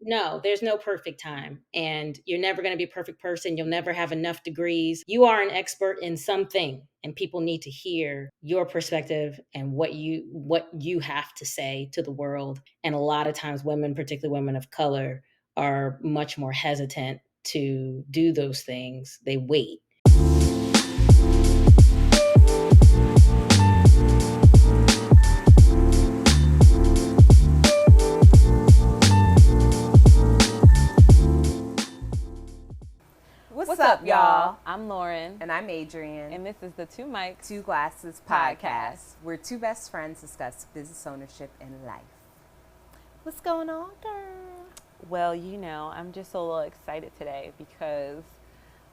No, there's no perfect time. And you're never going to be a perfect person. You'll never have enough degrees. You are an expert in something, and people need to hear your perspective and what you have to say to the world. And a lot of times women, particularly women of color, are much more hesitant to do those things. They wait. What's up, y'all? I'm Lauren. And I'm Adrian. And this is the Two Mics, Two Glasses podcast, where two best friends discuss business ownership and life. What's going on, girl? Well, I'm just a little excited today because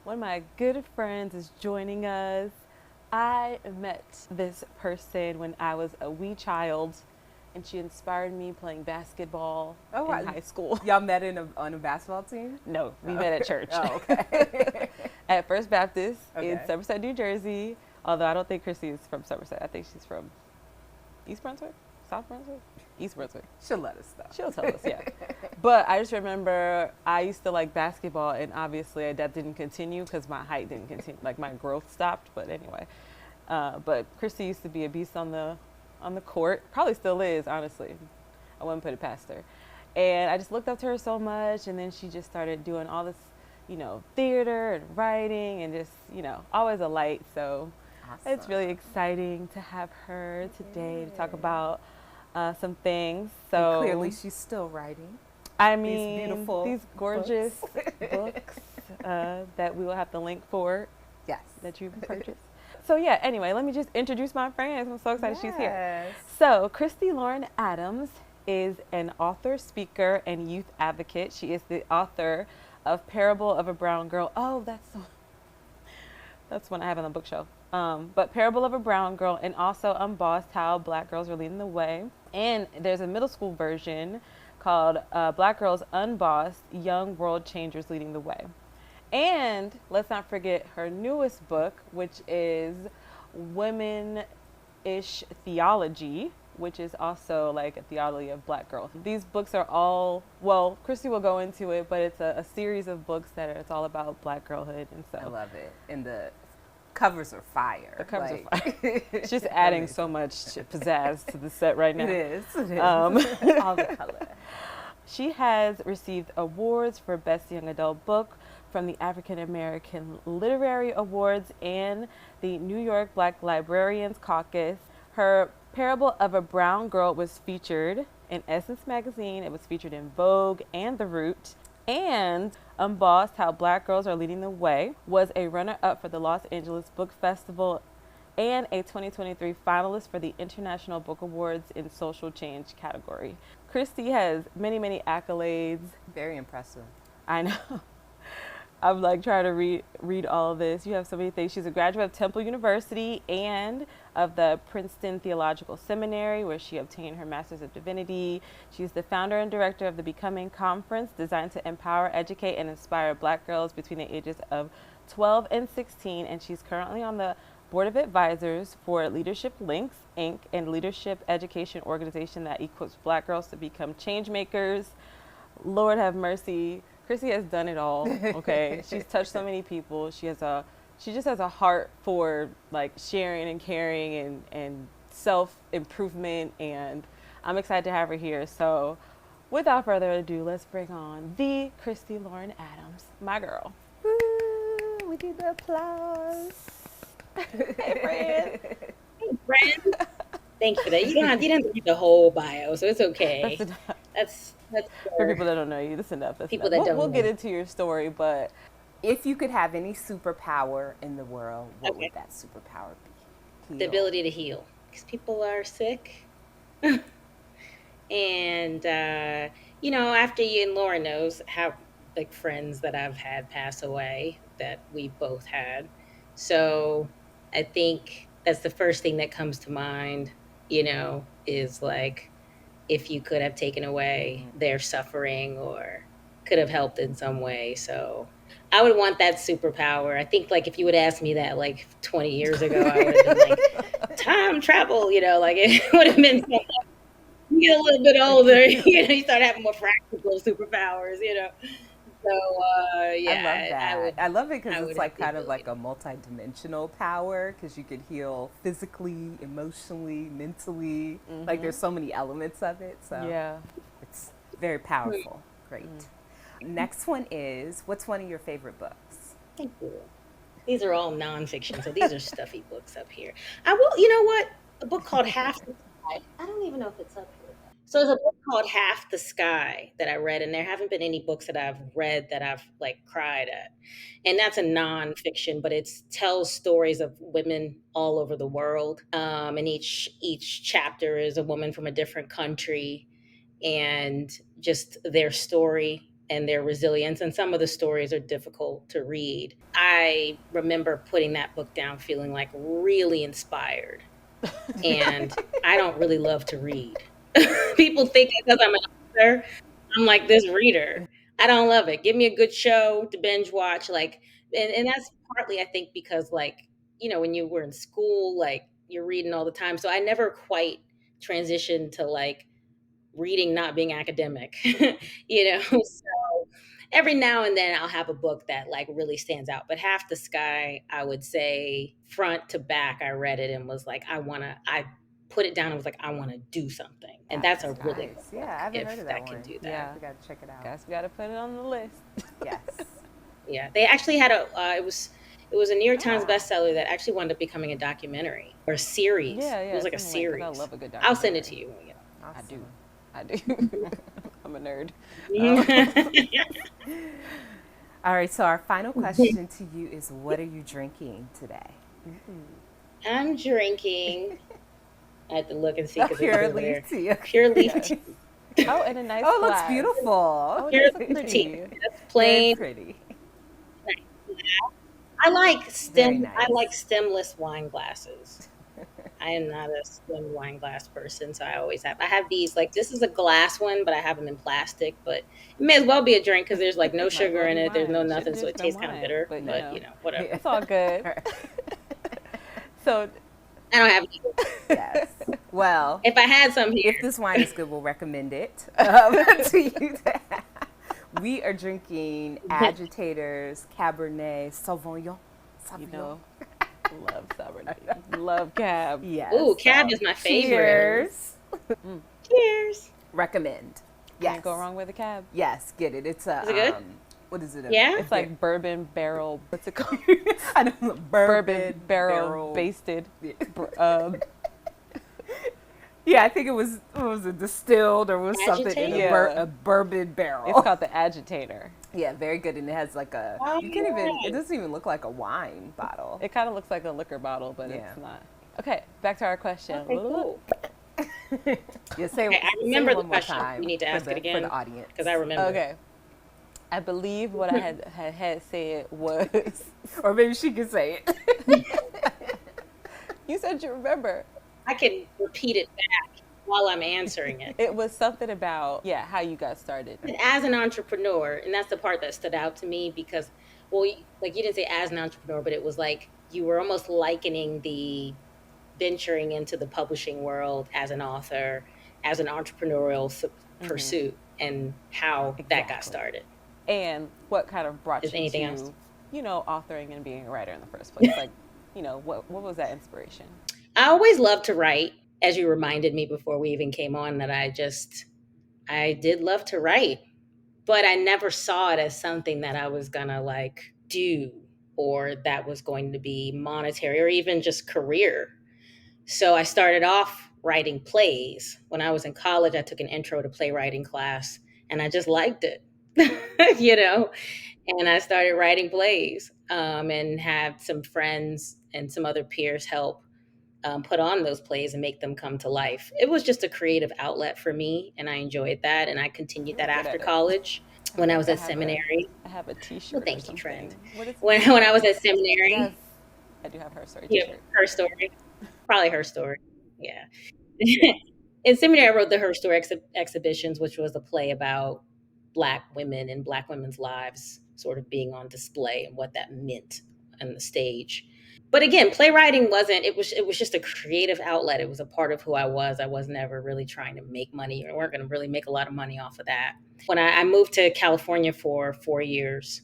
one of my good friends is joining us. I met this person when I was a wee child, and she inspired me playing basketball in high school. Y'all met on a basketball team? No, we met at church. Oh, okay. At First Baptist in Somerset, New Jersey. Although I don't think Khristi is from Somerset. I think she's from East Brunswick? South Brunswick? East Brunswick. She'll let us know. She'll tell us, yeah. But I just remember I used to like basketball, and obviously that didn't continue because my height didn't continue. Like my growth stopped, but anyway. But Khristi used to be a beast on the court. Probably still is, honestly. I wouldn't put it past her. And I just looked up to her so much, and then she just started doing all this, theater and writing and just, always a light. So awesome. It's really exciting to have her today to talk about some things. So and clearly she's still writing. I mean, these gorgeous books that we will have the link for. Yes. That you can purchase. So yeah, anyway, let me just introduce my friends. I'm so excited she's here. So Khristi Lauren Adams is an author, speaker, and youth advocate. She is the author of Parable of a Brown Girl. Oh, that's one I have on the bookshelf. But Parable of a Brown Girl, and also Unbossed, How Black Girls Are Leading the Way. And there's a middle school version called Black Girls Unbossed, Young World Changers Leading the Way. And let's not forget her newest book, which is Women-ish Theology, which is also like a theology of Black girls. These books are all, well, Khristi will go into it, but it's a series of books it's all about Black girlhood. And so I love it. And the covers are fire. The covers are fire. It's just adding so much pizzazz to the set right now. It is. All the color. She has received awards for Best Young Adult Book from the African American Literary Awards and the New York Black Librarians Caucus. Her Parable of a Brown Girl was featured in Essence magazine. It was featured in Vogue and The Root. And Unbossed, How Black Girls Are Leading the Way was a runner-up for the Los Angeles Book Festival and a 2023 finalist for the International Book Awards in Social Change category. Khristi has many, many accolades. Very impressive. I know. I'm like trying to read all of this. You have so many things. She's a graduate of Temple University and of the Princeton Theological Seminary, where she obtained her Master's of Divinity. She's the founder and director of the Becoming Conference, designed to empower, educate, and inspire Black girls between the ages of 12 and 16. And she's currently on the Board of Advisors for Leadership Links, Inc., and leadership education organization that equips Black girls to become change makers. Lord have mercy. Khristi has done it all. Okay, she's touched so many people. She just has a heart for like sharing and caring and self-improvement, and I'm excited to have her here. So without further ado, let's bring on the Khristi Lauren Adams, my girl. Woo, we need the applause. Hey, friend. Hey, friend. Thank you for that. You don't have to read the whole bio, so it's okay. That's for people that don't know you. That's enough. We'll get into your story, but if you could have any superpower in the world, what would that superpower be? The ability to heal, because people are sick. And after you, and Lauren knows how like friends that I've had pass away that we both had. So I think that's the first thing that comes to mind, is like, if you could have taken away their suffering or could have helped in some way. So I would want that superpower. I think like if you would ask me that like 20 years ago, I would have been like, time travel, like it would have been something get a little bit older, you start having more practical superpowers, So I love yeah, that. I love it because I it's would like have the kind of ability. like a multi-dimensional power because you could heal physically, emotionally, mentally. Like there's so many elements of it. So Yeah. it's very powerful. Great. Next one is, what's one of your favorite books? Thank you. These are all nonfiction, so these are stuffy books up here. I will, you know what? A book called Half the Sky. I don't even know if it's up here. So there's a book called Half the Sky that I read, and there haven't been any books that I've read that I've like cried at. And that's a nonfiction, but it tells stories of women all over the world. And each chapter is a woman from a different country, and just their story and their resilience. And some of the stories are difficult to read. I remember putting that book down feeling like really inspired. And I don't really love to read. People think because I'm an author, I'm like this reader. I don't love it. Give me a good show to binge watch. And that's partly, I think, because, like, when you were in school, like, you're reading all the time. So I never quite transitioned to like reading not being academic. So every now and then I'll have a book that like really stands out, but Half the Sky, I would say front to back, I read it and was like, I put it down and was like, I want to do something. And Half that's the a really Skies. good Yeah, I book haven't heard if of that that can one. do that. Yeah. We got to check it out. Guess we got to put it on the list. Yes. Yeah, they actually had it was a New York Times Oh, bestseller that actually wound up becoming a documentary or a series. Yeah, It was yeah. like a Send a link because I series. love a good I'll send it to documentary. you when we get I do. awesome. I do. I'm a nerd. off. All right, so our final question to you is, what are you drinking today? I'm drinking. I have to look and see A because it's pure over leaf there. tea. Pure leaf Yes. tea. Oh, and a nice Oh, it looks glass. beautiful. Oh, it Pure does look leaf tea. pretty. That's Very plain. pretty. I like Very stem. I like nice. stemless wine glasses. I am not a stem wine glass person, so I always have. I have these like this is a glass one, but I have them in plastic. But it may as well be a drink because there's like no Might as sugar well in be it. There's no wine. Should nothing, have so just it been tastes kind of wine. bitter. But, But Yeah. whatever. it's all good. So, I don't have any. Yes. Well, If I had some if here, this wine is good, we'll recommend it to you. We are drinking Agitators Cabernet Sauvignon. you Sauvignon. know, love Cabernet. Love Cab. Yes. ooh, cab So, is my favorite. cheers. Cheers. Recommend. Yes. Can't go wrong with a Cab. Yes, get it. It's a Is it good? what is it? Yeah? It's like bourbon barrel. What's it called? I don't know. Bourbon barrel basted. Yeah. Yeah, I think it was it distilled or was something in Agitator? a bourbon barrel. It's called the Agitator. Yeah, very good, and it has like a. Oh, You can't even. It nice. doesn't even look like a wine bottle. It kind of looks like a liquor bottle, but Yeah. it's not. Okay, back to our question. Okay, cool. Yeah, say, Okay, I say remember it the one more question. time You need to ask it for again the audience. because I remember. Okay. I believe what I had said was. Or maybe she can say it. You said you remember. I can repeat it back while I'm answering it. It was something about how you got started. As an entrepreneur, and that's the part that stood out to me because, well, like you didn't say as an entrepreneur, but it was like you were almost likening the venturing into the publishing world as an author, as an entrepreneurial pursuit, and how that got Exactly. started. And what kind of brought Is you anything to, else? authoring and being a writer in the first place? Like, what was that inspiration? I always loved to write, as you reminded me before we even came on, that I did love to write, but I never saw it as something that I was gonna like do or that was going to be monetary or even just career. So I started off writing plays. When I was in college, I took an intro to playwriting class and I just liked it, you know, and I started writing plays and had some friends and some other peers help put on those plays and make them come to life. It was just a creative outlet for me, and I enjoyed that. And I continued You're that good after at it. college I when feel I like was at seminary. I have a Well, T-shirt or thank you, something. friend. What is When I was at Yes, seminary, I do have her story you know, T-shirt. her story, probably her story. Yeah. In seminary, I wrote the Her Story exhibitions, which was a play about Black women and Black women's lives sort of being on display and what that meant on the stage. But again, playwriting wasn't, it was just a creative outlet. It was a part of who I was. I was never really trying to make money, or weren't going to really make a lot of money off of that. When I moved to California for 4 years,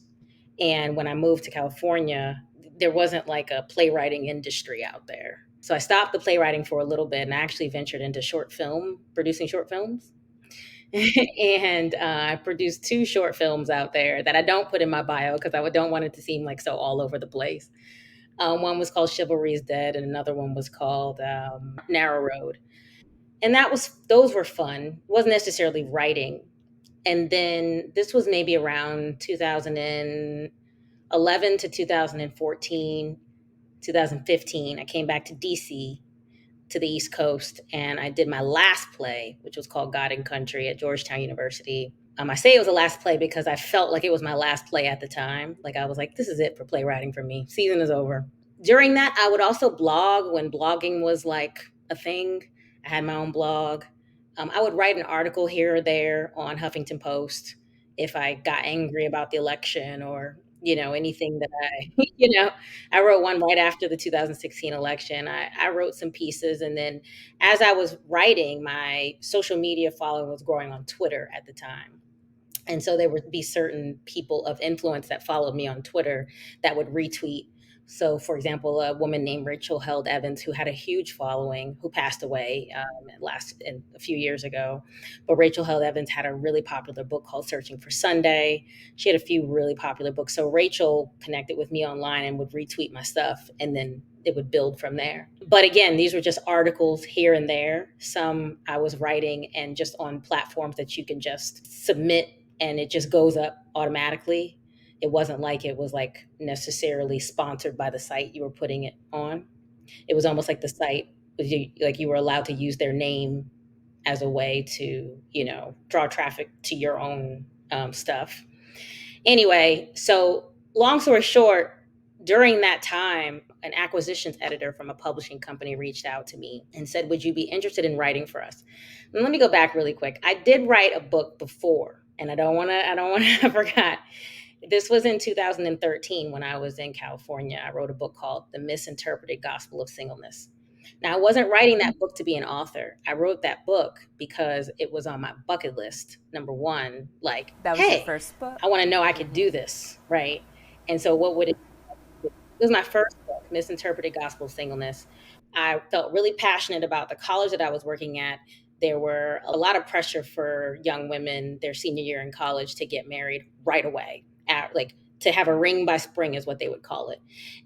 and when I moved to California, there wasn't like a playwriting industry out there. So I stopped the playwriting for a little bit and I actually ventured into short film, producing short films. And I produced two short films out there that I don't put in my bio because I don't want it to seem like so all over the place. One was called Chivalry is Dead, and another one was called Narrow Road. And those were fun. It wasn't necessarily writing. And then this was maybe around 2011 to 2014, 2015. I came back to DC, to the East Coast, and I did my last play, which was called God and Country at Georgetown University. I say it was a last play because I felt like it was my last play at the time. Like I was like, this is it for playwriting for me. Season is over. During that, I would also blog when blogging was like a thing. I had my own blog. I would write an article here or there on Huffington Post if I got angry about the election, or anything that I wrote one right after the 2016 election. I wrote some pieces, and then as I was writing, my social media following was growing on Twitter at the time. And so there would be certain people of influence that followed me on Twitter that would retweet. So, for example, a woman named Rachel Held Evans, who had a huge following, who passed away a few years ago. But Rachel Held Evans had a really popular book called Searching for Sunday. She had a few really popular books. So Rachel connected with me online and would retweet my stuff, and then it would build from there. But again, these were just articles here and there. Some I was writing and just on platforms that you can just submit and it just goes up automatically. It wasn't like it was like necessarily sponsored by the site you were putting it on. It was almost like the site like you were allowed to use their name as a way to draw traffic to your own stuff. Anyway, so long story short, during that time, an acquisitions editor from a publishing company reached out to me and said, "Would you be interested in writing for us?" And let me go back really quick. I did write a book before, and I forgot. This was in 2013 when I was in California. I wrote a book called The Misinterpreted Gospel of Singleness. Now, I wasn't writing that book to be an author. I wrote that book because it was on my bucket list. Number one, like, That was your hey, first book? I want to know I could do this, right? And so, what would it was my first book, Misinterpreted Gospel of Singleness. I felt really passionate about the college that I was working at. There were a lot of pressure for young women their senior year in college to get married right away, like to have a ring by spring is what they would call it.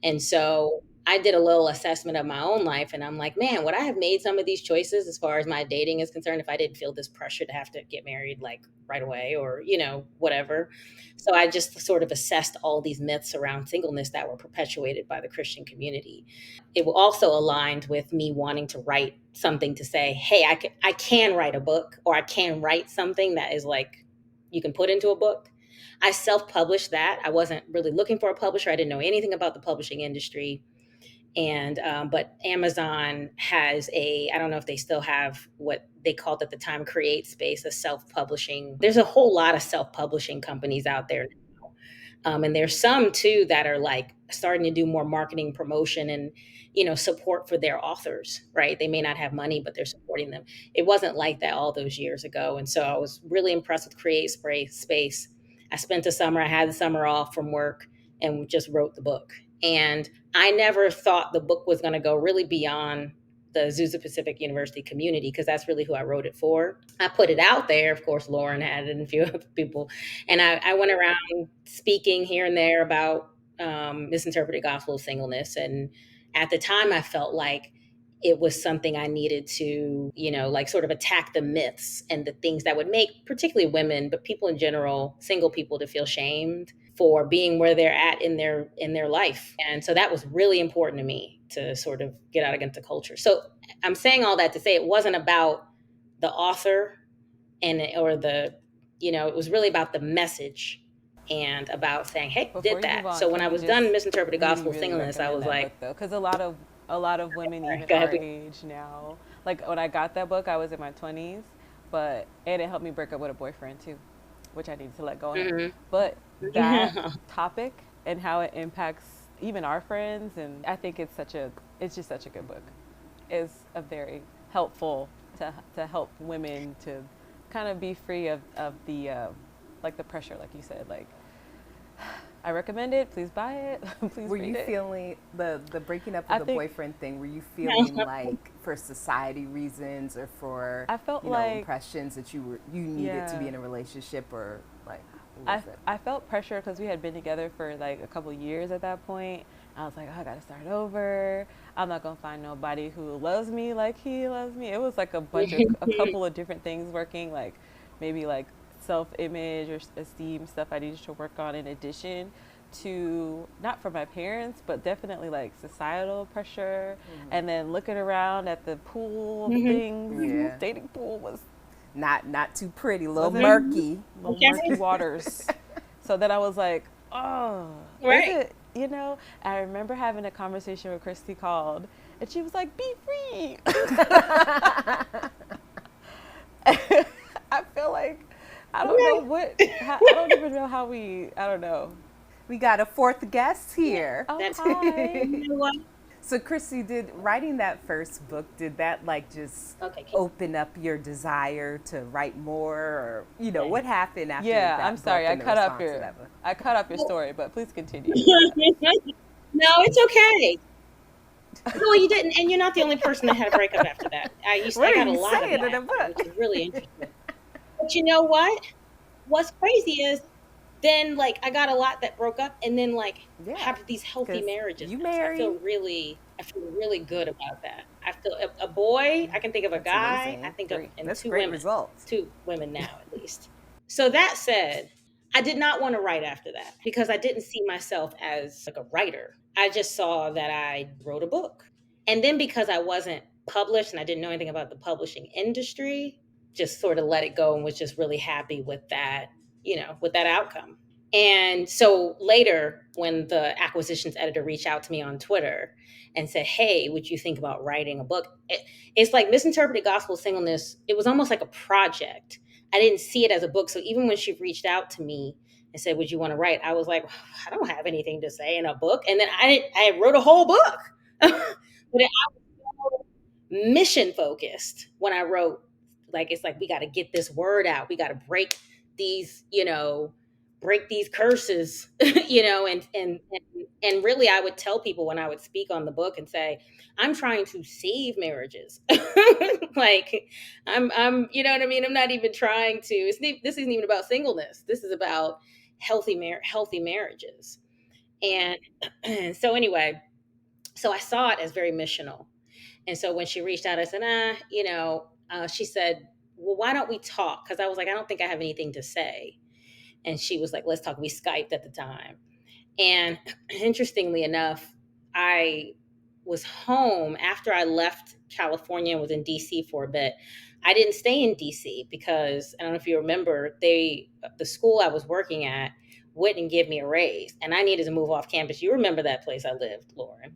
And so I did a little assessment of my own life, and I'm like, man, would I have made some of these choices as far as my dating is concerned if I didn't feel this pressure to have to get married like right away, or whatever. So I just sort of assessed all these myths around singleness that were perpetuated by the Christian community. It also aligned with me wanting to write something to say, hey, I can write a book, or I can write something that is like you can put into a book. I self-published that. I wasn't really looking for a publisher. I didn't know anything about the publishing industry. And but Amazon has I don't know if they still have what they called at the time Create Space, a self-publishing. There's a whole lot of self-publishing companies out there now. And there's some too that are like starting to do more marketing promotion and support for their authors, right? They may not have money, but they're supporting them. It wasn't like that all those years ago. And so I was really impressed with Create Space. I spent the summer, I had the summer off from work and just wrote the book. And I never thought the book was going to go really beyond the Azusa Pacific University community, because that's really who I wrote it for. I put it out there. Of course, Lauren had it and a few other people. And I went around speaking here and there about misinterpreted gospel of singleness. And at the time, I felt like it was something I needed to, like sort of attack the myths and the things that would make particularly women, but people in general, single people, to feel shamed for being where they're at in their life. And so that was really important to me to sort of get out against the culture. So I'm saying all that to say it wasn't about the author or it was really about the message and about saying, hey, Before did you move that. on, So when can I we was just done Misinterpreted really, Gospel of really Singleness, I recommend was that book like, though? Because a lot of women even go our ahead. age now, like when I got that book, I was in my 20s, and it helped me break up with a boyfriend too, which I needed to let go of. Mhm. But that Yeah. topic and how it impacts even our friends. And I think it's just such a good book. It's a very helpful to help women to kind of be free of the like the pressure, like you said. Like, I recommend it. Please buy it. Please Were read you it. feeling the breaking up I with the think boyfriend thing? Were you feeling like for society reasons or for I felt like, impressions that you needed to yeah, be in a relationship, or like what was it? I felt pressure because we had been together for like a couple years at that point. I was like, oh, I gotta start over. I'm not gonna find nobody who loves me like he loves me. It was like a couple of different things working, like maybe like self image or esteem stuff I needed to work on in addition to, not from my parents, but definitely like societal pressure. And then looking around at the pool things, Yeah, dating pool was not too pretty, a little wasn't murky. little murky waters. So then I was like, oh, is Right. it, I remember having a conversation with Khristi called, and she was like, be free. I feel like, I don't know I don't even know how I don't know. We got a fourth guest here. Oh, That's hi. you know what? So, Chrissy, did writing that first book, did that like just Okay. open up your desire to write more, or Okay. what happened after Yeah, that I'm book sorry. and the response to that book? I cut off your Well, story, but please continue. Yeah. no, it's okay. No, you didn't, and you're not the only person that had a breakup after that. I What are got a you lot of saying in that, the book? which is really interesting. But you know what? What's crazy is then like I got a lot that broke up, and then like Yeah, have these healthy because marriages you now. So married. I feel really good about that. I feel a boy. I can think of a That's guy. I amazing. think of Great. and That's great results. 2 women now at least. So that said, I did not want to write after that because I didn't see myself as like a writer. I just saw that I wrote a book. And then because I wasn't published and I didn't know anything about the publishing industry, just sort of let it go and was just really happy with that, with that outcome. And so later, when the acquisitions editor reached out to me on Twitter and said, "Hey, would you think about writing a book?" It's like Misinterpreted Gospel Singleness. It was almost like a project. I didn't see it as a book. So even when she reached out to me and said, "Would you want to write?" I was like, "I don't have anything to say in a book." And then I wrote a whole book. But mission focused when I wrote. Like it's like we got to get this word out. We got to these, break these curses, and really I would tell people when I would speak on the book and say, I'm trying to save marriages. Like I'm you know what I mean? I'm not even trying to this isn't even about singleness. This is about healthy marriages. And so anyway, so I saw it as very missional. And so when she reached out, I said, she said, well, why don't we talk? Because I was like, I don't think I have anything to say. And she was like, let's talk. We Skyped at the time. And interestingly enough, I was home after I left California and was in DC for a bit. I didn't stay in DC because I don't know if you remember, the school I was working at wouldn't give me a raise and I needed to move off campus. You remember that place I lived, Lauren.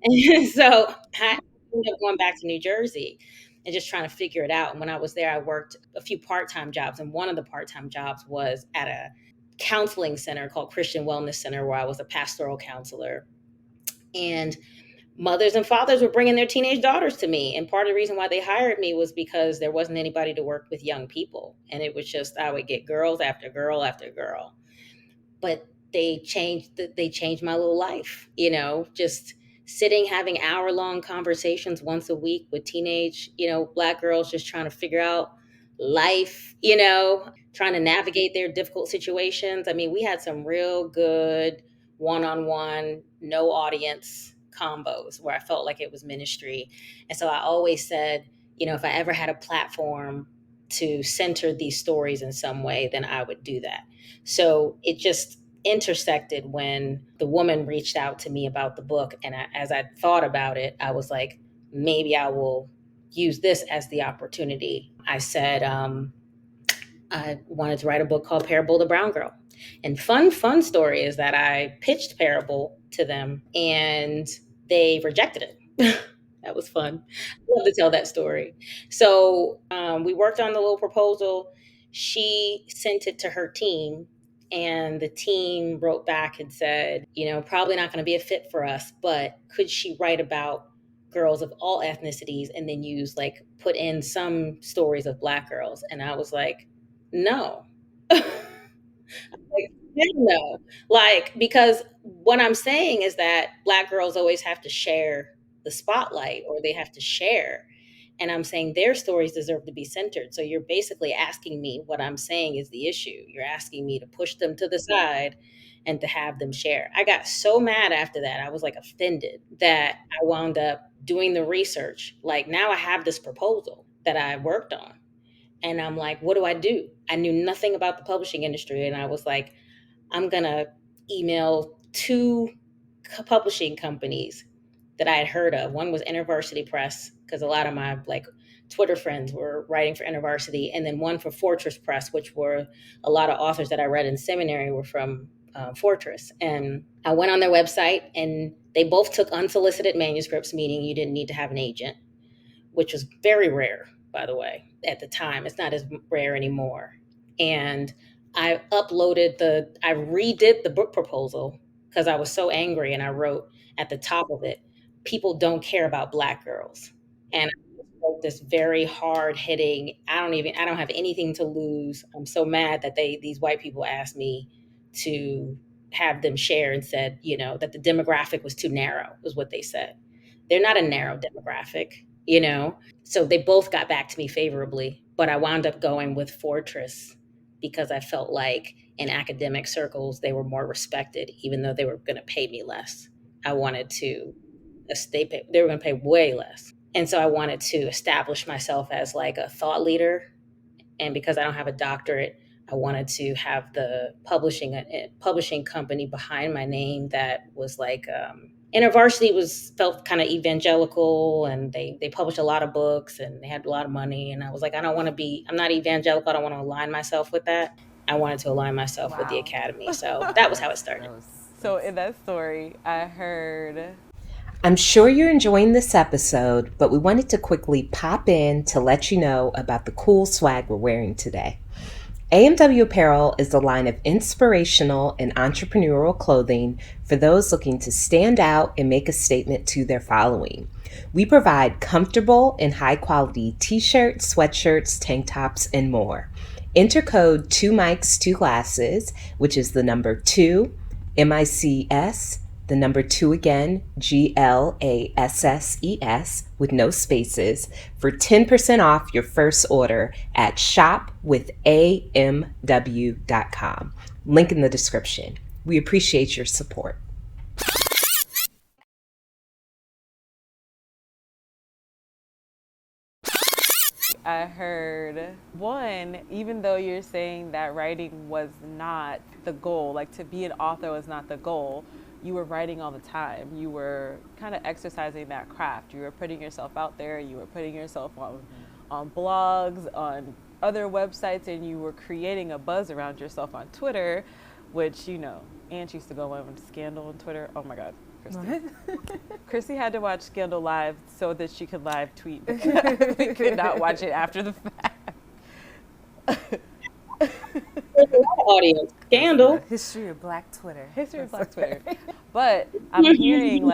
And so I ended up going back to New Jersey and just trying to figure it out. And when I was there, I worked a few part-time jobs. And one of the part-time jobs was at a counseling center called Christian Wellness Center, where I was a pastoral counselor. And mothers and fathers were bringing their teenage daughters to me. And part of the reason why they hired me was because there wasn't anybody to work with young people. And it was just, I would get girl after girl after girl. But they changed my little life, just sitting having hour-long conversations once a week with teenage, black girls just trying to figure out life, trying to navigate their difficult situations. I mean, we had some real good one-on-one, no audience combos where I felt like it was ministry. And so I always said, if I ever had a platform to center these stories in some way, then I would do that. So it just intersected when the woman reached out to me about the book. And as I thought about it, I was like, maybe I will use this as the opportunity. I said, I wanted to write a book called Parable of the Brown Girl. And fun story is that I pitched Parable to them and they rejected it. That was fun. I love to tell that story. So we worked on the little proposal. She sent it to her team And the team wrote back and said, probably not going to be a fit for us, but could she write about girls of all ethnicities and then put in some stories of Black girls? And I was like, no. Like, hell no. Because what I'm saying is that Black girls always have to share the spotlight, or they have to share. And I'm saying their stories deserve to be centered. So you're basically asking me, what I'm saying is the issue. You're asking me to push them to the side and to have them share. I got so mad after that. I was like offended that I wound up doing the research. Like, now I have this proposal that I worked on. And I'm like, what do I do? I knew nothing about the publishing industry. And I was like, I'm going to email two publishing companies that I had heard of. One was InterVarsity Press, because a lot of my Twitter friends were writing for InterVarsity, and then one for Fortress Press, which were a lot of authors that I read in seminary were from Fortress. And I went on their website, and they both took unsolicited manuscripts, meaning you didn't need to have an agent, which was very rare, by the way, at the time. It's not as rare anymore. And I redid the book proposal because I was so angry. And I wrote at the top of it, people don't care about Black girls. And I wrote this very hard hitting, I don't have anything to lose. I'm so mad that these white people asked me to have them share, and said, that the demographic was too narrow, was what they said. They're not a narrow demographic. So they both got back to me favorably, but I wound up going with Fortress because I felt like in academic circles they were more respected, even though they were going to pay me less. I wanted to, they were going to pay way less. And so I wanted to establish myself as like a thought leader. And because I don't have a doctorate, I wanted to have the publishing company behind my name that was InterVarsity felt kind of evangelical, and they published a lot of books and they had a lot of money. And I was like, I'm not evangelical. I don't want to align myself with that. I wanted to align myself with the Wow. academy. So that was how it started. So in that story, I heard. I'm sure you're enjoying this episode, but we wanted to quickly pop in to let you know about the cool swag we're wearing today. AMW Apparel is a line of inspirational and entrepreneurial clothing for those looking to stand out and make a statement to their following. We provide comfortable and high-quality t-shirts, sweatshirts, tank tops, and more. Enter code 2mics2glasses, which is the number 2, MICS, the number 2 again, GLASSES, with no spaces, for 10% off your first order at shopwithamw.com. Link in the description. We appreciate your support. I heard one, even though you're saying that writing was not the goal, like to be an author was not the goal, you were writing all the time. You were kind of exercising that craft. You were putting yourself out there. You were putting yourself on blogs, on other websites, and you were creating a buzz around yourself on Twitter, which, Aunt used to go on with Scandal on Twitter. Oh my God. Khristi. Khristi had to watch Scandal live so that she could live tweet. We could not watch it after the fact. There's a lot of audience. Scandal. History of Black Twitter. History of Black Twitter. But I'm hearing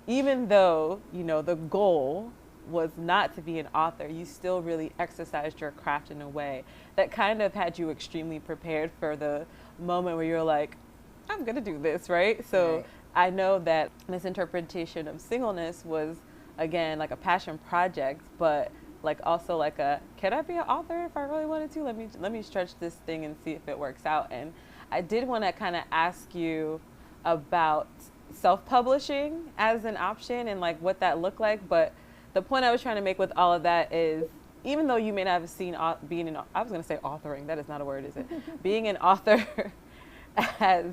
even though, the goal was not to be an author, you still really exercised your craft in a way that kind of had you extremely prepared for the moment where you're like, I'm going to do this, right? So right. I know that this interpretation of singleness was, again, like a passion project, but also can I be an author if I really wanted to? Let me stretch this thing and see if it works out. And I did want to kind of ask you about self-publishing as an option and what that looked like. But the point I was trying to make with all of that is, even though you may not have seen I was going to say authoring, that is not a word, is it? Being an author as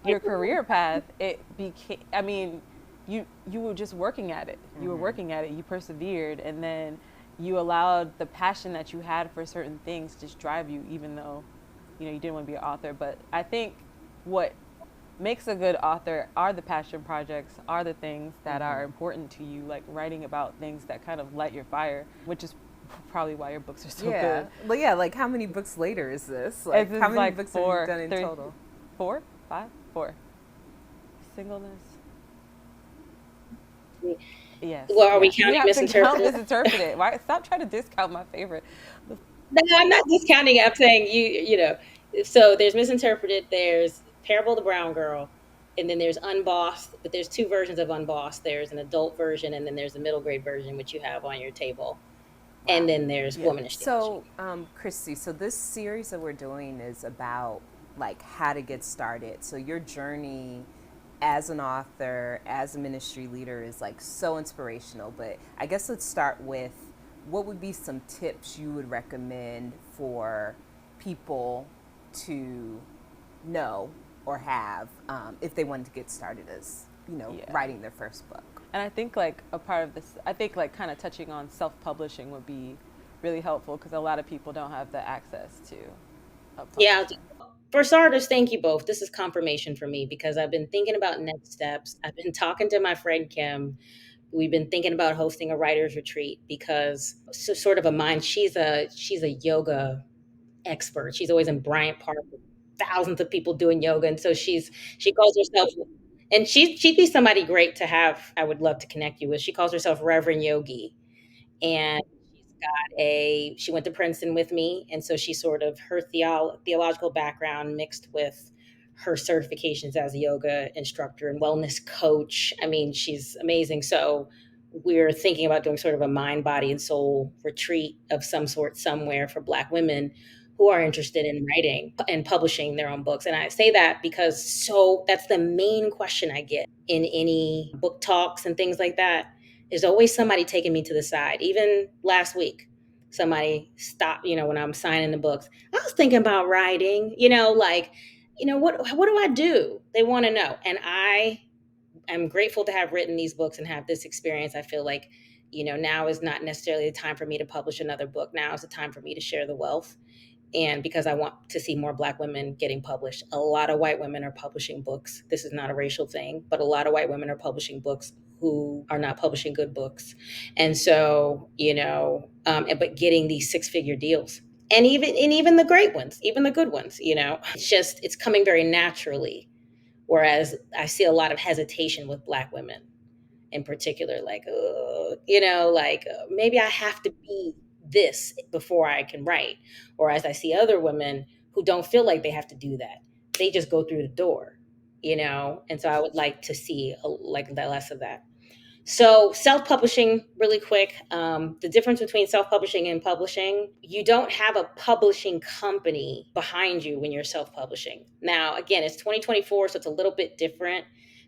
your career path, it became, you were just working at it. You were working at it, you persevered, and then you allowed the passion that you had for certain things to just drive you, even though, you didn't want to be an author. But I think what makes a good author are the passion projects, are the things that are important to you, like writing about things that kind of light your fire, which is probably why your books are so Yeah. good. Well, yeah, like how many books later is this? It's Like, how just many like books have you four, done in three, total? 5, 4. Singleness. Yes, Well, are we yes. You counting have to count Misinterpreted? Misinterpreted. Why? Stop trying to discount my favorite. No, I'm not discounting it. I'm saying you know. So there's Misinterpreted. There's Parable of the Brown Girl, and then there's Unbossed. But there's two versions of Unbossed. There's an adult version, and then there's a middle grade version, which you have on your table. And Wow. then there's Yeah. Womanish So, Theology. Christy, so this series that we're doing is about like how to get started. So your journey as an author, as a ministry leader is like so inspirational. But I guess let's start with what would be some tips you would recommend for people to know or have if they wanted to get started as, Yeah. writing their first book. And I think like a part of this, I think like kind of touching on self-publishing would be really helpful because a lot of people don't have the access to Yeah. publishing. For starters, thank you both. This is confirmation for me because I've been thinking about next steps. I've been talking to my friend Kim. We've been thinking about hosting a writers retreat because so sort of a mind. She's a yoga expert. She's always in Bryant Park with thousands of people doing yoga, and so she calls herself. And she'd be somebody great to have. I would love to connect you with. She calls herself Reverend Yogi, and she went to Princeton with me, and so she sort of her theological background mixed with her certifications as a yoga instructor and wellness coach. I mean, she's amazing. So we're thinking about doing sort of a mind, body, and soul retreat of some sort somewhere for Black women who are interested in writing and publishing their own books. And I say that because so that's the main question I get in any book talks and things like that. There's always somebody taking me to the side. Even last week, somebody stopped, when I'm signing the books. I was thinking about writing, like, what do I do? They want to know. And I am grateful to have written these books and have this experience. I feel like, now is not necessarily the time for me to publish another book. Now is the time for me to share the wealth, and because I want to see more Black women getting published. A lot of white women are publishing books. This is not a racial thing, but a lot of white women are publishing books who are not publishing good books. And so, but getting these six-figure deals. And even the great ones, even the good ones, it's coming very naturally. Whereas I see a lot of hesitation with Black women in particular, like, maybe I have to be this before I can write. Or as I see other women who don't feel like they have to do that, they just go through the door, And so I would like to see like the less of that. So, self publishing, really quick. The difference between self publishing and publishing, you don't have a publishing company behind you when you're self publishing. Now, again, it's 2024, so it's a little bit different.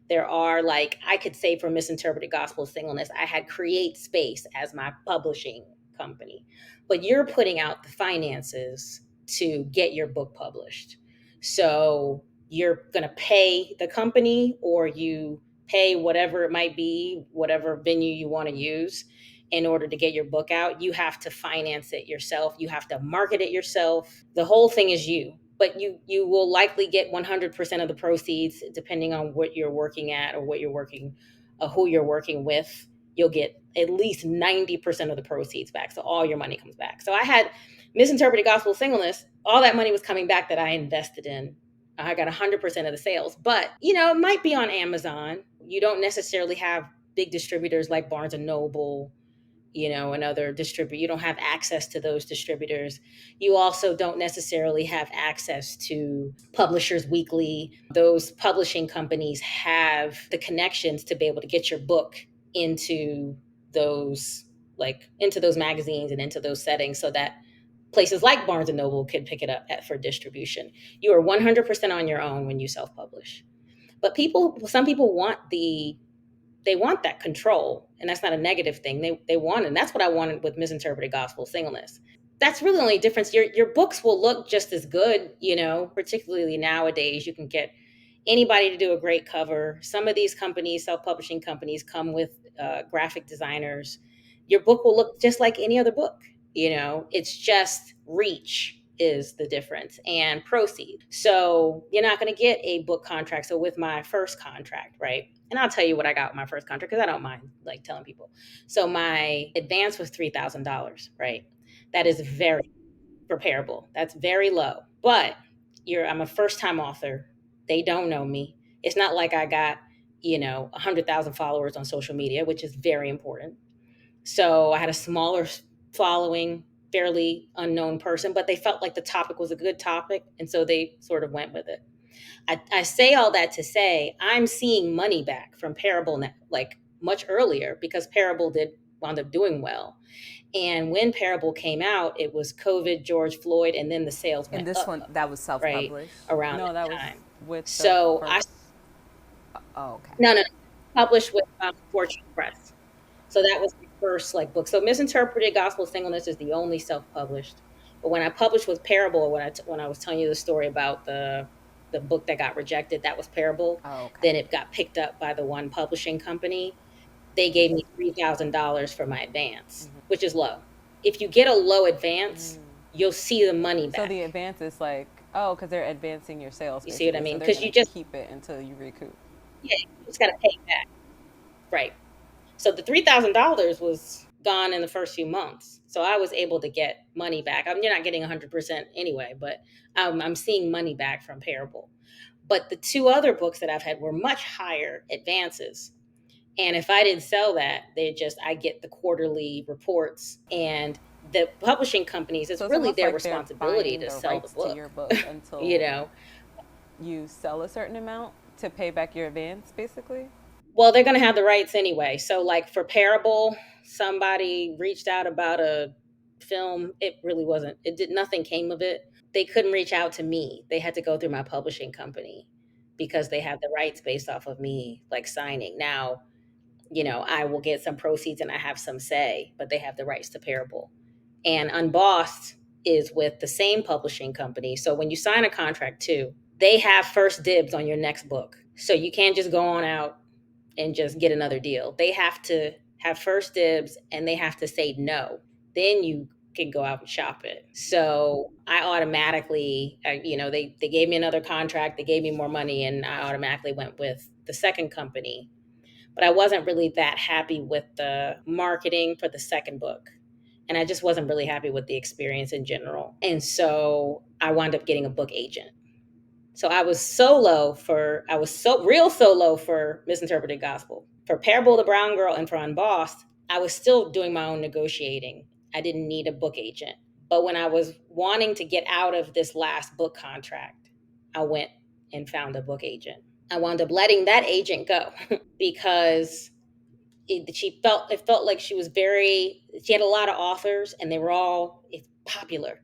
There are, like, I could say for Misinterpreted Gospel Singleness, I had Create Space as my publishing company, but you're putting out the finances to get your book published. So, you're going to pay the company, or you pay whatever it might be, whatever venue you want to use in order to get your book out. You have to finance it yourself. You have to market it yourself. The whole thing is you. But you will likely get 100% of the proceeds depending on what you're working at or who you're working with. You'll get at least 90% of the proceeds back. So all your money comes back. So I had Misinterpreted Gospel Singleness. All that money was coming back that I invested in. I got 100% of the sales, but it might be on Amazon. You don't necessarily have big distributors like Barnes and Noble, and other distributors. You don't have access to those distributors. You also don't necessarily have access to Publishers Weekly. Those publishing companies have the connections to be able to get your book into those into those magazines and into those settings so that places like Barnes and Noble could pick it up for distribution. You are 100% on your own when you self-publish. But some people they want that control, and that's not a negative thing. They want it, and that's what I wanted with Misinterpreted Gospel Singleness. That's really the only difference. Your books will look just as good, particularly nowadays. You can get anybody to do a great cover. Some of these companies, self-publishing companies, come with graphic designers. Your book will look just like any other book. It's just reach is the difference, and proceed. So you're not going to get a book contract. So with my first contract, right? And I'll tell you what I got with my first contract because I don't mind like telling people. So my advance was $3,000, right? That is very for Parable. That's very low. But I'm a first time author. They don't know me. It's not like I got, 100,000 followers on social media, which is very important. So I had a smaller following, fairly unknown person, but they felt like the topic was a good topic. And so they sort of went with it. I say all that to say I'm seeing money back from Parable like much earlier because Parable did wound up doing well. And when Parable came out, it was COVID, George Floyd, and then the sales And went this one, up, that was right self-published? around No, that that was time. with the So I first. Oh, okay. no, published with Fortune Press. So that was my first like book. So Misinterpreted Gospel Singleness is the only self-published. But when I published with Parable, when I was telling you the story about the book that got rejected, that was Parable. Oh, okay. Then it got picked up by the one publishing company. They gave me $3,000 for my advance, which is low. If you get a low advance, you'll see the money So the back. advance is like, oh, because they're advancing your sales You see what I basically. So mean? they're Because going you to just keep it until you recoup. yeah, you just got to pay it back, right? So the $3,000 was gone in the first few months. So I was able to get money back. You're not getting 100% anyway, but I'm seeing money back from Parable. But the two other books that I've had were much higher advances. And if I didn't sell that, I get the quarterly reports and the publishing companies, So it's it's really almost their like they're responsibility buying to the sell the rights to book. your book you until know, you sell a certain amount to pay back your advance, basically. well, they're going to have the rights anyway. So, like for Parable, somebody reached out about a film. It really wasn't, it did nothing came of it. They couldn't reach out to me. They had to go through my publishing company because they had the rights based off of me like signing. Now, I will get some proceeds and I have some say, but they have the rights to Parable. And Unbossed is with the same publishing company. So when you sign a contract too, they have first dibs on your next book. So you can't just go on out and just get another deal. They have to have first dibs and they have to say no. Then you can go out and shop it. So I automatically, they gave me another contract, they gave me more money, and I automatically went with the second company. But I wasn't really that happy with the marketing for the second book. And I just wasn't really happy with the experience in general. And so I wound up getting a book agent. So I was so real solo for Misinterpreted Gospel. For Parable of the Brown Girl and for Unbossed, I was still doing my own negotiating. I didn't need a book agent. But when I was wanting to get out of this last book contract, I went and found a book agent. I wound up letting that agent go because it felt like she had a lot of authors and they were all popular,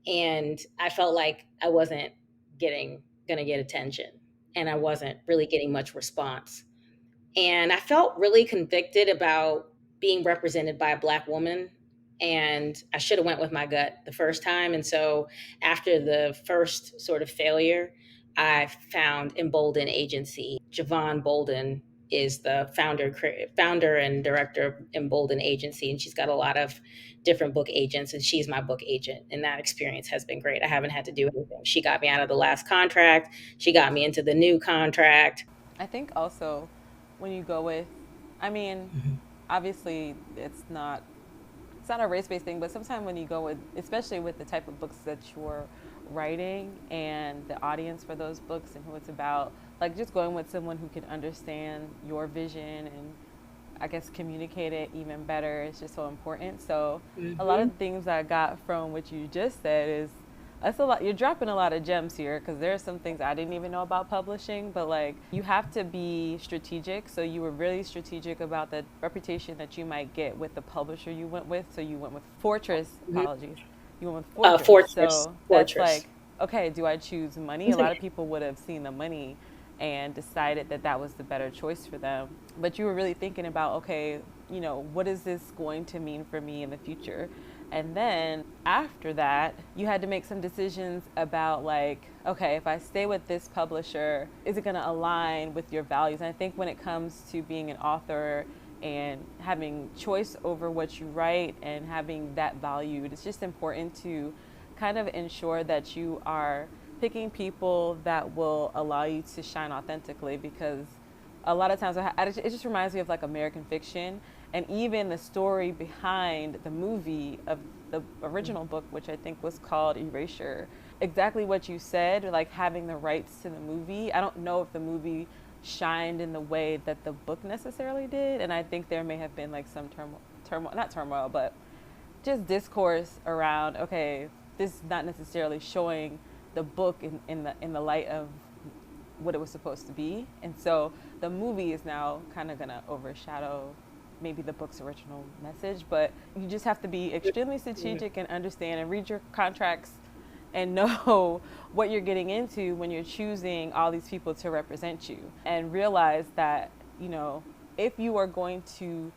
and I felt like I wasn't getting gonna get attention, and I wasn't really getting much response, and I felt really convicted about being represented by a Black woman, and I should have went with my gut the first time. And so after the first sort of failure, I found Embolden Agency. Javon Bolden is the founder and director of Embolden Agency, and she's got a lot of different book agents, and she's my book agent, and that experience has been great. I haven't had to do anything. She got me out of the last contract, she got me into the new contract. I think also when you go with, I mean, Mhm. obviously it's not a race-based thing, but sometimes when you go with, especially with the type of books that you're writing and the audience for those books and who it's about, like just going with someone who can understand your vision and I guess communicate it even better is just so important. So a lot of Mhm. the things I got from what you just said is that's a lot. You're dropping a lot of gems here because there are some things I didn't even know about publishing, but like you have to be strategic. So you were really strategic about the reputation that you might get with the publisher you went with. So you went with Fortress, Mhm. apologies. You went with Fortress. Fortress. So that's Fortress. like, okay, do I choose money? A lot of people would have seen the money and decided that that was the better choice for them. But you were really thinking about, okay, what is this going to mean for me in the future? And then after that, you had to make some decisions about like, okay, if I stay with this publisher, is it going to align with your values? And I think when it comes to being an author and having choice over what you write and having that valued, it's just important to kind of ensure that you are picking people that will allow you to shine authentically, because a lot of times it just reminds me of like American fiction, and even the story behind the movie of the original book, which I think was called Erasure. Exactly what you said, like having the rights to the movie. I don't know if the movie shined in the way that the book necessarily did, and I think there may have been like some turmoil, not turmoil, but just discourse around, okay, this is not necessarily showing the book in the light of what it was supposed to be. And so the movie is now kind of going to overshadow maybe the book's original message, but you just have to be extremely strategic and understand and read your contracts and know what you're getting into when you're choosing all these people to represent you, and realize that, you know, if you are going to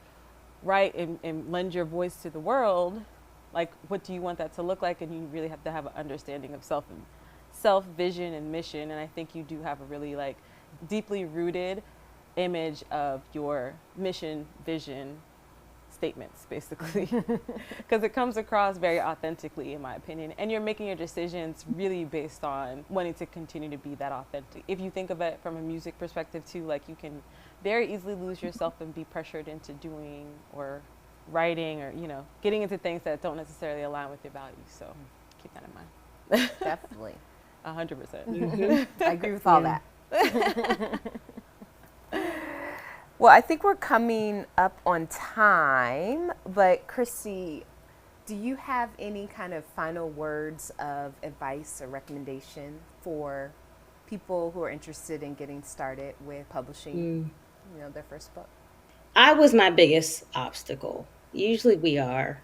write and lend your voice to the world, like what do you want that to look like? And you really have to have an understanding of self vision and mission. And I think you do have a really like deeply rooted image of your mission, vision, statements, basically, because it comes across very authentically, in my opinion. And you're making your decisions really based on wanting to continue to be that authentic. If you think of it from a music perspective too, like you can very easily lose yourself and be pressured into doing or writing or, you know, getting into things that don't necessarily align with your values. So keep that in mind. Definitely. 100%. I agree with all Yeah. that. Well, I think we're coming up on time, but Chrissy, do you have any kind of final words of advice or recommendation for people who are interested in getting started with publishing, Mm. their first book? I was my biggest obstacle. Usually we are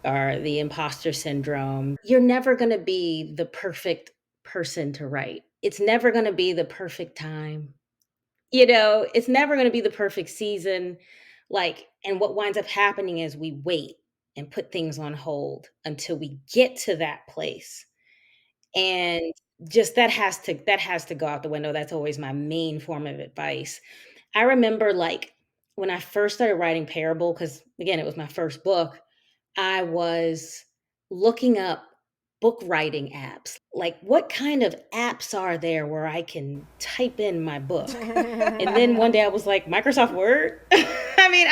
the imposter syndrome. You're never going to be the perfect person to write. It's never going to be the perfect time. It's never going to be the perfect season. Like, and what winds up happening is we wait and put things on hold until we get to that place. And just that has to go out the window. That's always my main form of advice. I remember like when I first started writing Parable, because again, it was my first book, I was looking up book writing apps. Like, what kind of apps are there where I can type in my book? And then one day I was like, Microsoft Word? I mean,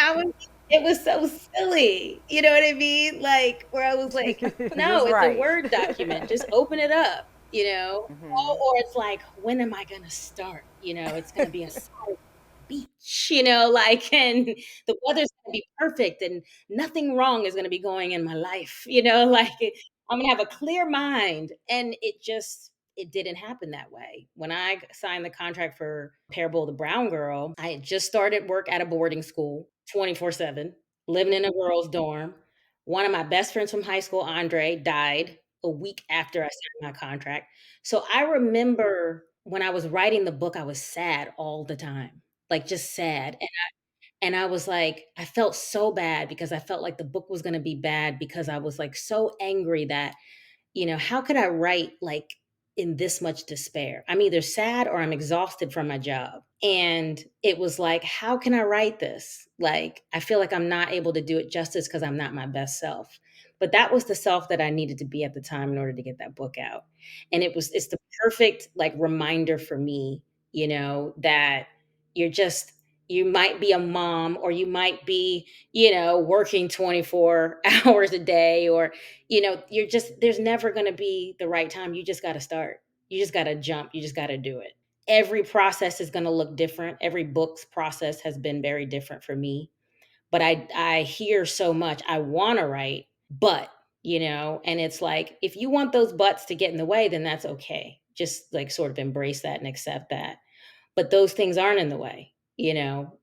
it was so silly. You know what I mean? Like, where I was like, Just no, it's a right. Word document. Just open it up, you know? Or it's like, when am I going to start? It's going to be a beach, like, and the weather's gonna be perfect and nothing wrong is gonna be going in my life, like I'm gonna have a clear mind. And it didn't happen that way. When I signed the contract for Parable the Brown Girl, I had just started work at a boarding school 24/7, living in a girls' dorm. One of my best friends from high school, Andre, died a week after I signed my contract. So I remember when I was writing the book, I was sad all the time, like, just sad, and I was like I felt so bad because I felt like the book was gonna be bad because I was, like, so angry that, how could I write, like, in this much despair? I'm either sad or I'm exhausted from my job, and it was like, "How can I write this?" Like, I feel like I'm not able to do it justice because 'cause I'm not my best self, but that was the self that I needed to be at the time in order to get that book out, and it's the perfect, like, reminder for me, that you're just you might be a mom or you might be, working 24 hours a day, or you're just there's never going to be the right time. You just got to start. You just got to jump. You just got to do it. Every process is going to look different. Every book's process has been very different for me. But I hear so much. I want to write, but and it's like if you want those buts to get in the way, then that's okay. Just like sort of embrace that and accept that, but those things aren't in the way,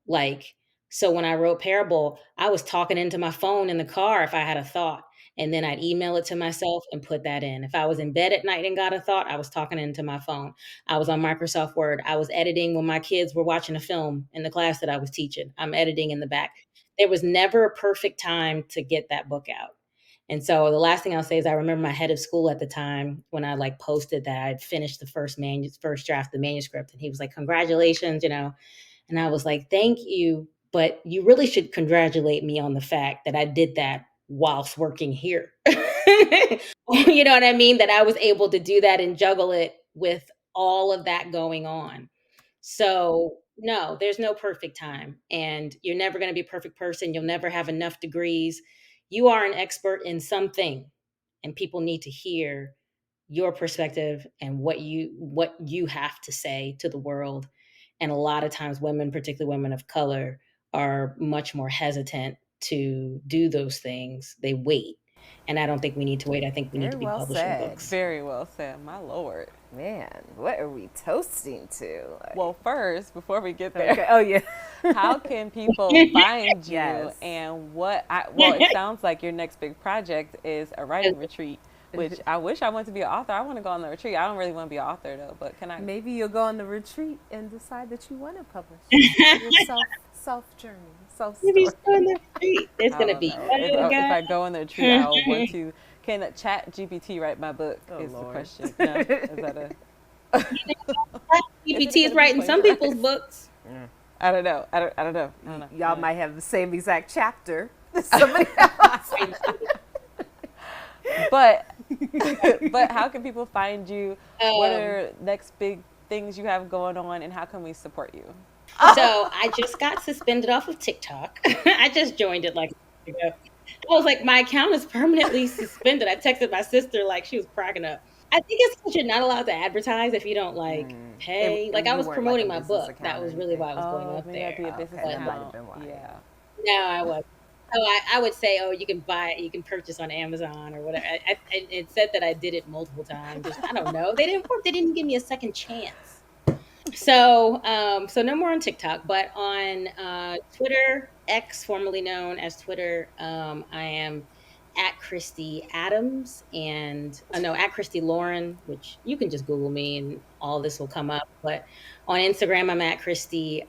like, so when I wrote Parable, I was talking into my phone in the car if I had a thought, and then I'd email it to myself and put that in. If I was in bed at night and got a thought, I was talking into my phone. I was on Microsoft Word. I was editing when my kids were watching a film in the class that I was teaching. I'm editing in the back. There was never a perfect time to get that book out. And so the last thing I'll say is I remember my head of school at the time when I like posted that I'd finished the first draft of the manuscript, and he was like, "Congratulations," and I was like, "Thank you, but you really should congratulate me on the fact that I did that whilst working here." You know what I mean? That I was able to do that and juggle it with all of that going on. So, no, there's no perfect time, and you're never going to be a perfect person. You'll never have enough degrees. you are an expert in something, and people need to hear your perspective and what you have to say to the world. And a lot of times women, particularly women of color, are much more hesitant to do those things. They wait. And I don't think we need to wait. I think we need Very to be well publishing said. books. Very well said, my lord. Man, what are we toasting to? Well, first, before we get there, Okay. Oh yeah. how can people find you? Yes. And well, it sounds like your next big project is a writing retreat, which I wish I wanted to be an author. I want to go on the retreat. I don't really want to be an author though, but can I? Maybe you'll go on the retreat and decide that you want to publish your self journey, self Maybe story. it's on the street. There's I gonna don't be know. If yoga. I go on the retreat, I'll want to. Can a Chat GPT write my book? Oh, Is the Lord. question. No, is that a? Is it GPT is gonna be writing some people's plagiarized? books. I don't know. I don't know. I don't know. Y'all might have the same exact chapter. Somebody else. But but how can people find you? What Um, are next big things you have going on, and how can we support you? so I just got suspended off of TikTok. I just joined it like a week ago. I was like, my account is permanently suspended. I texted my sister like she was cracking up. I think it's because you're not allowed to advertise if you don't like pay. Like And I you was weren't like a promoting my business book. account That or was really anything. why I was going Oh, up maybe that'd be there. a business Okay, that might But have account. been why. Yeah. no, I was. Oh, I would say, oh, you can buy it, you can purchase on Amazon or whatever. It said that I did it multiple times. Just, I don't know. They didn't work. They didn't give me a second chance. So no more on TikTok, but on Twitter, X, formerly known as Twitter, I am at Khristi Adams and no, at Khristi Lauren, which you can just Google me and all this will come up. But on Instagram, I'm at Khristi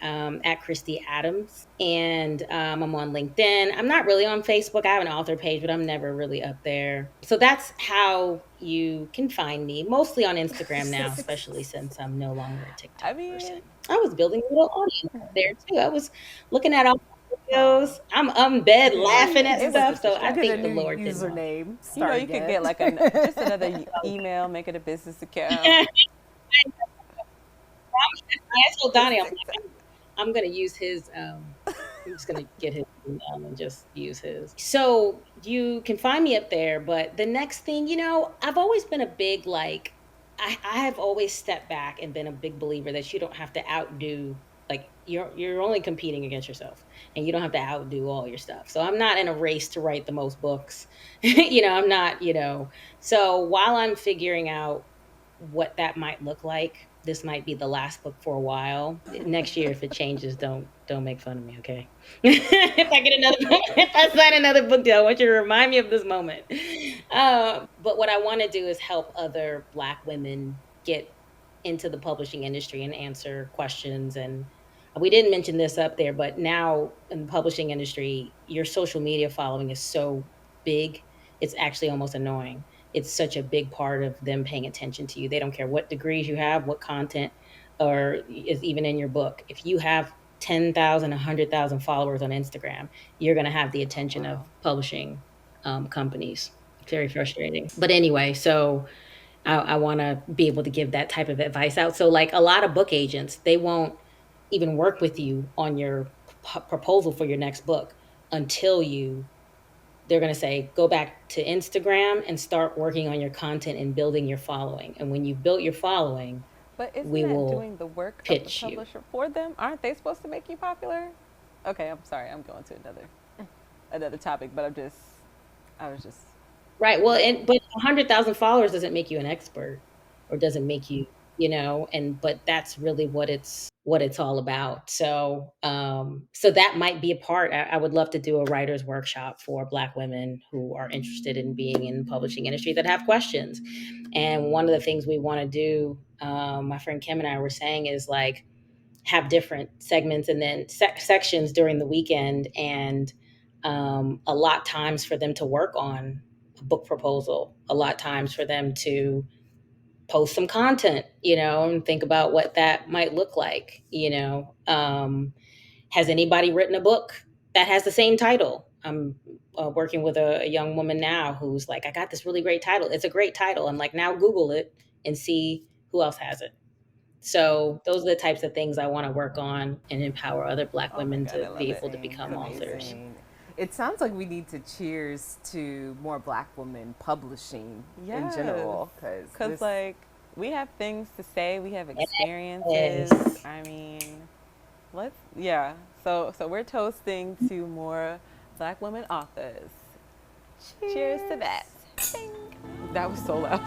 Adams, and I'm on LinkedIn. I'm not really on Facebook. I have an author page, but I'm never really up there. So that's how you can find me, mostly on Instagram now, especially since I'm no longer a I TikTok person. mean, I was building a little audience up there too. I was looking at all the Aw. videos. I'm in bed laughing at it was stuff. just a So I You get a think distraction. the new Lord didn't want username. You know, Start you could again. get like just another email, make it a business account. me. I told Donnie, I'm gonna use his. I'm just gonna get his email and just use his. So you can find me up there. But the next thing, I've always been a big like. I have always stepped back and been a big believer that you don't have to outdo. Like you're only competing against yourself, and you don't have to outdo all your stuff. So I'm not in a race to write the most books. I'm not. So while I'm figuring out what that might look like. This might be the last book for a while. Next year, if it changes, don't make fun of me, okay? If I get another book, if I sign another book deal, I want you to remind me of this moment. But what I want to do is help other Black women get into the publishing industry and answer questions. And we didn't mention this up there, but now in the publishing industry, your social media following is so big, it's actually almost annoying. It's such a big part of them paying attention to you. They don't care what degrees you have, what content or is even in your book. If you have 10,000, 100,000 followers on Instagram, you're going to have the Oh attention of wow. publishing companies. It's very frustrating. But anyway, so I want to be able to give that type of advice out. So, like a lot of book agents, they won't even work with you on your proposal for your next book until they're going to say, go back to Instagram and start working on your content and building your following. And when you've built your following, But isn't we that will doing the work of the pitch you. publisher for them? Aren't they supposed to make you popular? Okay, I'm sorry. I'm going to another topic, but I was just Right. Well, but 100,000 followers doesn't make you an expert or doesn't make you, but that's really what it's all about. So that might be a part. I would love to do a writer's workshop for Black women who are interested in being in the publishing industry that have questions. And one of the things we want to do, my friend Kim and I were saying, is like have different segments and then sections during the weekend and a lot times for them to work on a book proposal, a lot times for them to post some content, and think about what that might look like. Has anybody written a book that has the same title? I'm working with a young woman now who's like, I got this really great title. It's a great title. I'm like, now Google it and see who else has it. So those are the types of things I want to work on and empower other Black oh my women god, to I be love it. able to Amazing, become authors. amazing. It sounds like we need to cheers to more Black women publishing in general, because Because, like, we have things to say, we have experiences. Yes. I mean, yeah. So we're toasting to more Black women authors. Cheers to that. Bing. That was so loud.